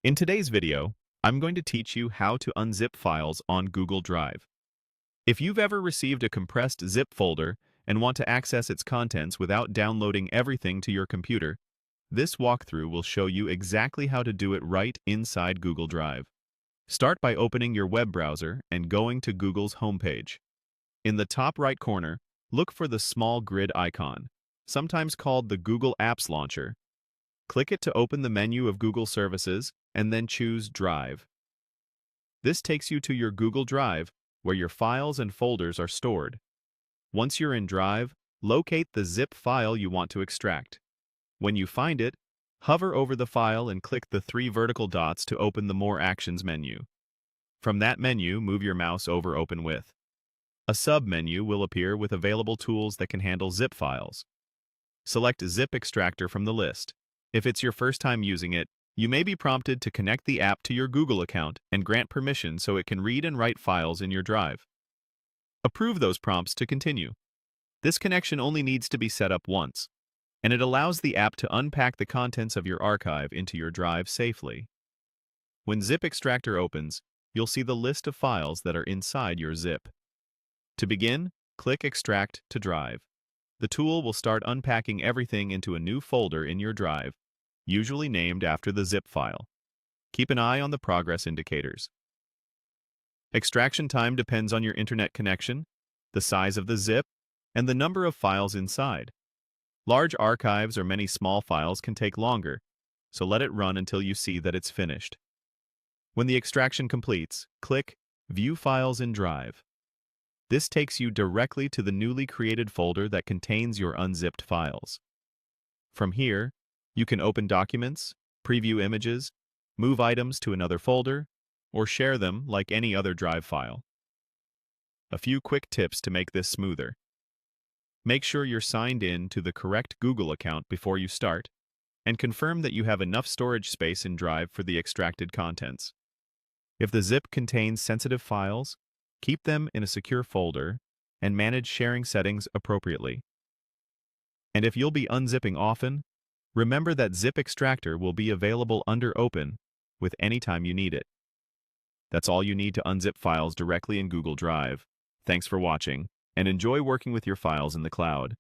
In today's video, I'm going to teach you how to unzip files on Google Drive. If you've ever received a compressed zip folder and want to access its contents without downloading everything to your computer, this walkthrough will show you exactly how to do it right inside Google Drive. Start by opening your web browser and going to Google's homepage. In the top right corner, look for the small grid icon, sometimes called the Google Apps Launcher. Click it to open the menu of Google Services and then choose Drive. This takes you to your Google Drive, where your files and folders are stored. Once you're in Drive, locate the zip file you want to extract. When you find it, hover over the file and click the three vertical dots to open the More Actions menu. From that menu, move your mouse over Open With. A sub-menu will appear with available tools that can handle zip files. Select ZIP Extractor from the list. If it's your first time using it, you may be prompted to connect the app to your Google account and grant permission so it can read and write files in your Drive. Approve those prompts to continue. This connection only needs to be set up once, and it allows the app to unpack the contents of your archive into your Drive safely. When ZIP Extractor opens, you'll see the list of files that are inside your zip. To begin, click Extract to Drive. The tool will start unpacking everything into a new folder in your Drive, usually named after the zip file. Keep an eye on the progress indicators. Extraction time depends on your internet connection, the size of the zip, and the number of files inside. Large archives or many small files can take longer, so let it run until you see that it's finished. When the extraction completes, click View Files in Drive. This takes you directly to the newly created folder that contains your unzipped files. From here, you can open documents, preview images, move items to another folder, or share them like any other Drive file. A few quick tips to make this smoother. Make sure you're signed in to the correct Google account before you start, and confirm that you have enough storage space in Drive for the extracted contents. If the zip contains sensitive files, keep them in a secure folder and manage sharing settings appropriately. And if you'll be unzipping often, remember that ZIP Extractor will be available under Open with any time you need it. That's all you need to unzip files directly in Google Drive. Thanks for watching, and enjoy working with your files in the cloud.